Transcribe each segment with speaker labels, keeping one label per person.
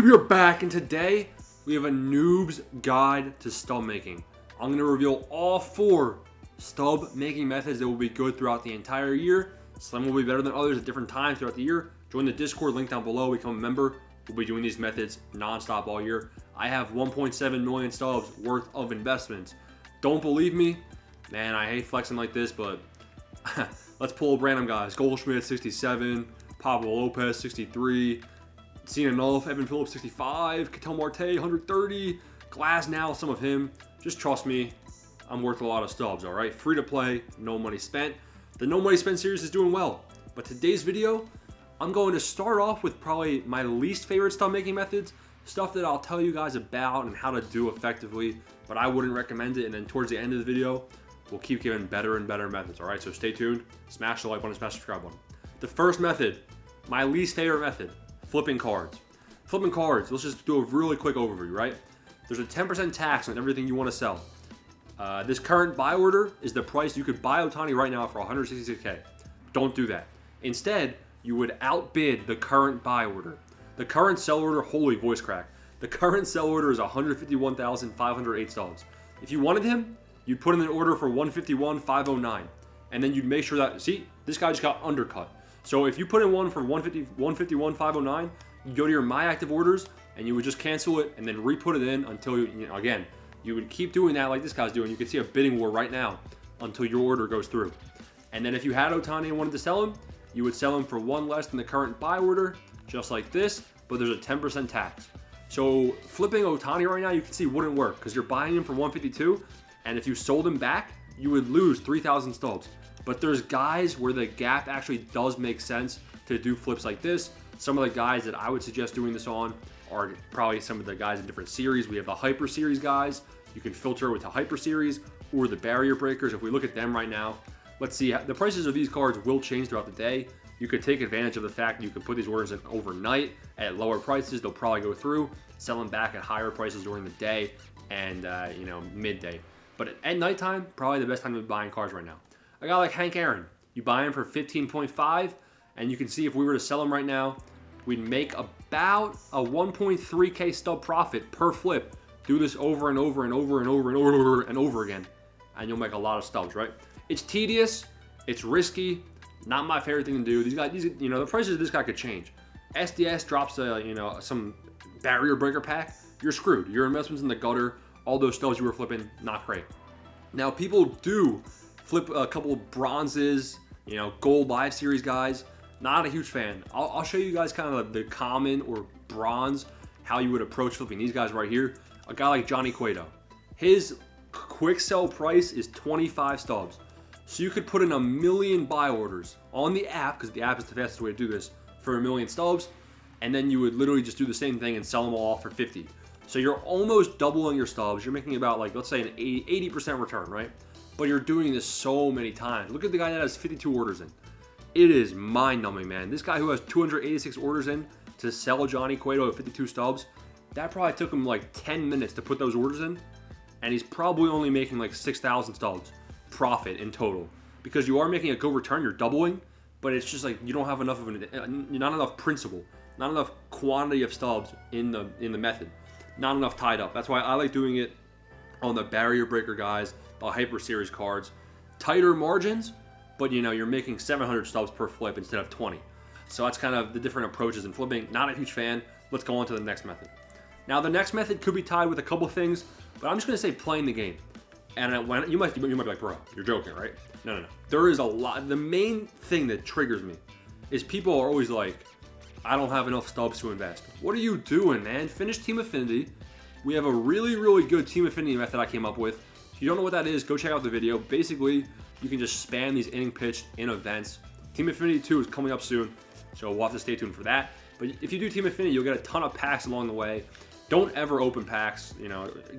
Speaker 1: YouTube, you're back, and today we have a noob's guide to stub making. I'm going to reveal all 4 stub making methods that will be good throughout the entire year. Some will be better than others at different times throughout the year. Join the Discord, link down below, become a member. We'll be doing these methods non-stop all year. I have 1.7 million stubs worth of investments. Don't believe me? Man, I hate flexing like this, but let's pull up random guys. Goldschmidt, 67. Pablo Lopez, 63. Cena Nolf, Evan Phillips, 65. Ketel Marte, 130. Glass now, some of him. Just trust me, I'm worth a lot of stubs, all right? Free to play, no money spent. The no money spent series is doing well. But today's video, I'm going to start off with probably my least favorite stub making methods. Stuff that I'll tell you guys about and how to do effectively, but I wouldn't recommend it. And then towards the end of the video, we'll keep giving better and better methods, all right? So stay tuned, smash the like button, smash the subscribe button. The first method, my least favorite method, flipping cards. Flipping cards, let's just do a really quick overview, right? There's a 10% tax on everything you want to sell. This current buy order is the price you could buy Ohtani right now for $166K. Don't do that. Instead, you would outbid the current buy order. The current sell order, holy voice crack. The current sell order is 151,508 stubs. If you wanted him, you'd put in an order for 151,509. And then you'd make sure that, see, this guy just got undercut. So if you put in one for 151,509, you go to your My Active Orders and you would just cancel it and then re-put it in until again, you would keep doing that like this guy's doing. You can see a bidding war right now until your order goes through. And then if you had Ohtani and wanted to sell him, you would sell him for one less than the current buy order, just like this, but there's a 10% tax. So flipping Ohtani right now, you can see wouldn't work because you're buying him for 152, and if you sold him back, you would lose 3,000 stubs. But there's guys where the gap actually does make sense to do flips like this. Some of the guys that I would suggest doing this on are probably some of the guys in different series. We have the Hyper Series guys. You can filter with the Hyper Series or the Barrier Breakers. If we look at them right now, let's see. The prices of these cards will change throughout the day. You could take advantage of the fact that you can put these orders in overnight at lower prices. They'll probably go through, sell them back at higher prices during the day and midday. But at nighttime, probably the best time to be buying cards right now. A guy like Hank Aaron, you buy him for 15.5, and you can see if we were to sell him right now, we'd make about a 1.3K stub profit per flip. Do this over and over and over and over and over and over again, and you'll make a lot of stubs, right? It's tedious, it's risky, not my favorite thing to do. These guys, the prices of this guy could change. SDS drops some barrier breaker pack, you're screwed. Your investment's in the gutter. All those stubs you were flipping, not great. Now people do flip a couple of bronzes, gold live series guys. Not a huge fan. I'll show you guys kind of the common or bronze, how you would approach flipping these guys right here. A guy like Johnny Cueto. His quick sell price is 25 stubs. So you could put in 1 million buy orders on the app, because the app is the fastest way to do this, for 1 million stubs. And then you would literally just do the same thing and sell them all for 50. So you're almost doubling your stubs. You're making about, let's say an 80% return, right? But you're doing this so many times. Look at the guy that has 52 orders in. It is mind-numbing, man. This guy who has 286 orders in to sell Johnny Cueto at 52 stubs, that probably took him 10 minutes to put those orders in, and he's probably only making 6,000 stubs profit in total. Because you are making a good return, you're doubling, but it's just you don't have enough of not enough principal, not enough quantity of stubs in the method, not enough tied up. That's why I like doing it on the barrier breaker guys, the Hyper Series cards. Tighter margins, but you're making 700 stubs per flip instead of 20. So that's kind of the different approaches in flipping. Not a huge fan. Let's go on to the next method. Now the next method could be tied with a couple things, but I'm just going to say playing the game. And you might be like, bro, you're joking, right? No. There is a lot. The main thing that triggers me is people are always like, I don't have enough stubs to invest. What are you doing, man? Finish Team Affinity. We have a really, really good Team Affinity method I came up with. If you don't know what that is, go check out the video. Basically, you can just spam these inning pitch in events. Team Affinity 2 is coming up soon, so we'll have to stay tuned for that. But if you do Team Affinity, you'll get a ton of packs along the way. Don't ever open packs,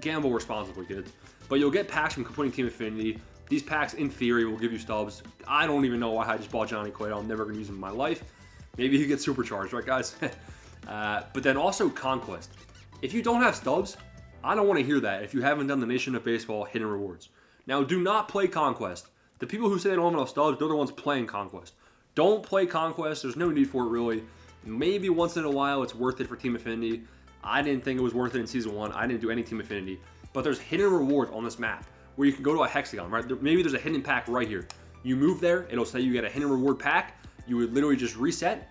Speaker 1: gamble responsibly, kids. But you'll get packs from completing Team Affinity. These packs, in theory, will give you stubs. I don't even know why I just bought Johnny Cueto. I'm never going to use him in my life. Maybe he gets supercharged, right, guys? But then also Conquest. If you don't have stubs, I don't want to hear that if you haven't done the Nation of Baseball Hidden Rewards. Now, do not play Conquest. The people who say they don't have enough stubs, they're the ones playing Conquest. Don't play Conquest. There's no need for it, really. Maybe once in a while it's worth it for Team Affinity. I didn't think it was worth it in Season 1. I didn't do any team affinity. But there's hidden rewards on this map where you can go to a hexagon, right? Maybe there's a hidden pack right here. You move there, it'll say you get a hidden reward pack. You would literally just reset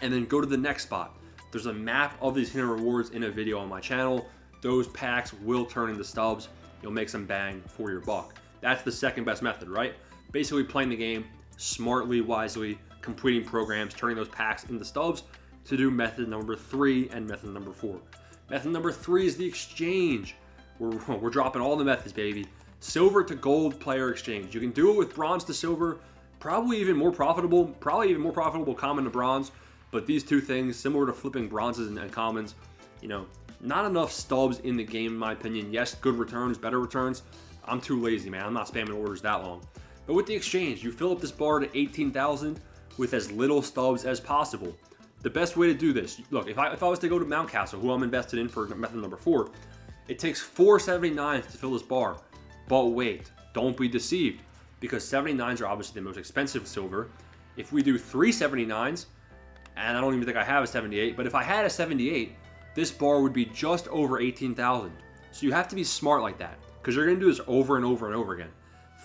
Speaker 1: and then go to the next spot. There's a map of these hidden rewards in a video on my channel. Those packs will turn into stubs. You'll make some bang for your buck. That's the second best method, right? Basically playing the game smartly, wisely, completing programs, turning those packs into stubs to do method number 3 and method number 4. Method number 3 is the exchange. We're dropping all the methods, baby. Silver to gold player exchange. You can do it with bronze to silver, probably even more profitable common to bronze. But these two things, similar to flipping bronzes and commons, you know, not enough stubs in the game, in my opinion. Yes, good returns, better returns. I'm too lazy, man. I'm not spamming orders that long. But with the exchange, you fill up this bar to 18,000 with as little stubs as possible. The best way to do this, look, if I was to go to Mountcastle, who I'm invested in for method number 4, it takes 479s to fill this bar. But wait, don't be deceived, because 79s are obviously the most expensive silver. If we do 379s, and I don't even think I have a 78, but if I had a 78, this bar would be just over 18,000. So you have to be smart like that, because you're going to do this over and over and over again.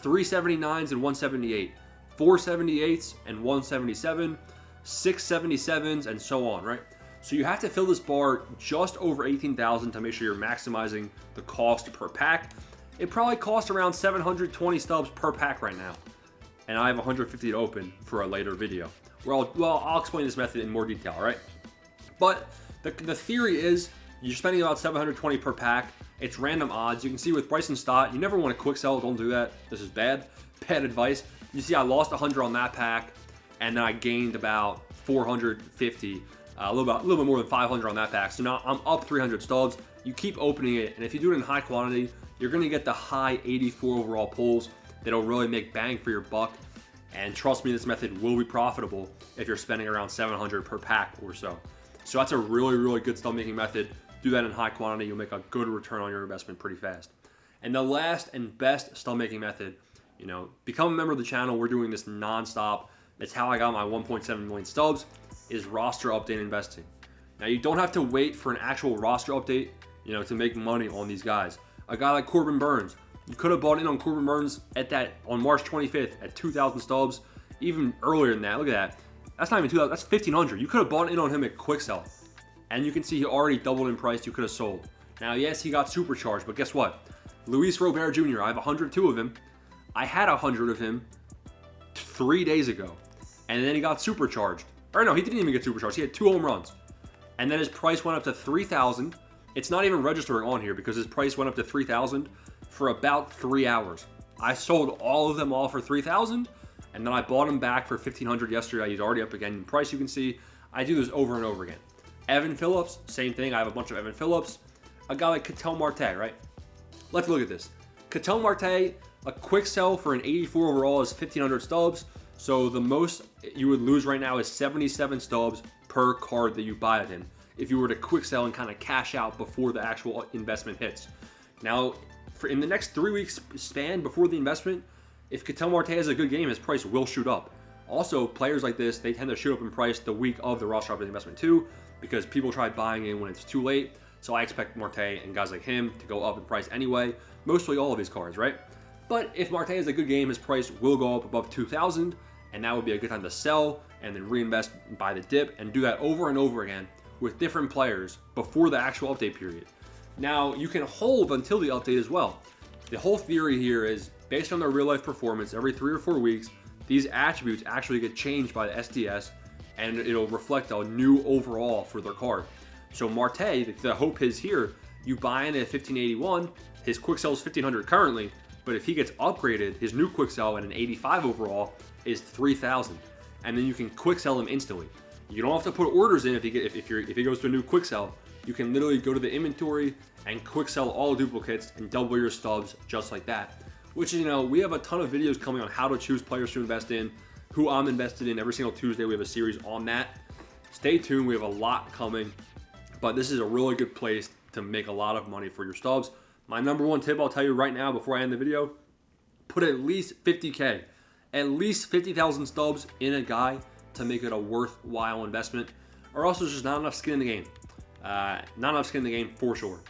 Speaker 1: 379s and 178, 478s and 177, 677s, and so on, right? So you have to fill this bar just over 18,000 to make sure you're maximizing the cost per pack. It probably costs around 720 stubs per pack right now. And I have 150 to open for a later video, where I'll explain this method in more detail, right? But the theory is you're spending about 720 per pack. It's random odds. You can see with Bryson Stott, you never want to quick sell. Don't do that. This is bad advice. You see I lost 100 on that pack, and then I gained about 450, a little bit more than 500 on that pack. So now I'm up 300 stubs. You keep opening it, and if you do it in high quantity, you're going to get the high 84 overall pulls that'll really make bang for your buck. And trust me, this method will be profitable if you're spending around 700 per pack or so. So that's a really, really good stub making method. Do that in high quantity, you'll make a good return on your investment pretty fast. And the last and best stub making method, you know, become a member of the channel. We're doing this non-stop. That's how I got my 1.7 million stubs, is roster update investing. Now, you don't have to wait for an actual roster update, you know, to make money on these guys. A guy like Corbin Burns, you could have bought in on Corbin Burns on March 25th at 2,000 stubs, even earlier than that. Look at that. That's not even 2,000, that's 1,500. You could have bought in on him at quick sell. And you can see he already doubled in price. You could have sold. Now, yes, he got supercharged, but guess what? Luis Robert Jr., I have 102 of him. I had 100 of him 3 days ago. And then he got supercharged. Or no, he didn't even get supercharged. He had 2 home runs. And then his price went up to 3,000. It's not even registering on here because his price went up to 3,000 for about 3 hours. I sold all of them all for 3,000, and then I bought him back for 1,500 yesterday. He's already up again in price, you can see. I do this over and over again. Evan Phillips, same thing. I have a bunch of Evan Phillips. A guy like Ketel Marte, right? Let's look at this. Ketel Marte, a quick sell for an 84 overall is 1,500 stubs. So the most you would lose right now is 77 stubs per card that you buy of him if you were to quick sell and kind of cash out before the actual investment hits. Now, in the next 3 weeks span before the investment, if Ketel Marte has a good game, his price will shoot up. Also, players like this, they tend to shoot up in price the week of the roster update investment too, because people try buying in when it's too late. So I expect Marte and guys like him to go up in price anyway, mostly all of these cards, right? But if Marte has a good game, his price will go up above 2,000, and that would be a good time to sell and then reinvest by the dip, and do that over and over again with different players before the actual update period. Now, you can hold until the update as well. The whole theory here is based on their real life performance every 3 or 4 weeks, these attributes actually get changed by the SDS, and it'll reflect a new overall for their card. So Marte, the hope is here, you buy in at 1581, his quick sell is 1,500 currently, but if he gets upgraded, his new quick sell at an 85 overall is 3,000, and then you can quick sell him instantly. You don't have to put orders in if he goes to a new quick sell. You can literally go to the inventory and quick sell all duplicates and double your stubs just like that. Which, you know, we have a ton of videos coming on how to choose players to invest in, who I'm invested in. Every single Tuesday we have a series on that. Stay tuned, we have a lot coming, but this is a really good place to make a lot of money for your stubs. My number one tip I'll tell you right now before I end the video, put at least 50K, at least 50,000 stubs in a guy to make it a worthwhile investment, or else there's just not enough skin in the game. Not enough skin in the game for sure.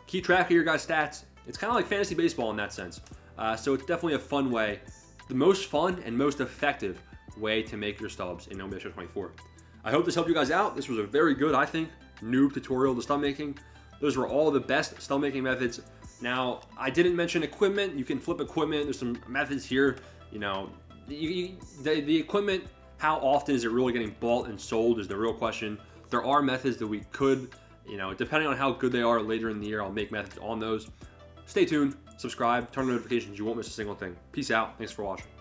Speaker 1: Keep track of your guys' stats. It's kind of like fantasy baseball in that sense. So it's definitely a fun way, the most fun and most effective way to make your stubs in MLB 24. I hope this helped you guys out. This was a very good, I think, noob tutorial to stub making. Those were all the best stub making methods. Now, I didn't mention equipment. You can flip equipment. There's some methods here. You know, the equipment, how often is it really getting bought and sold is the real question. There are methods that we could, you know, depending on how good they are later in the year, I'll make methods on those. Stay tuned, subscribe, turn on notifications. You won't miss a single thing. Peace out. Thanks for watching.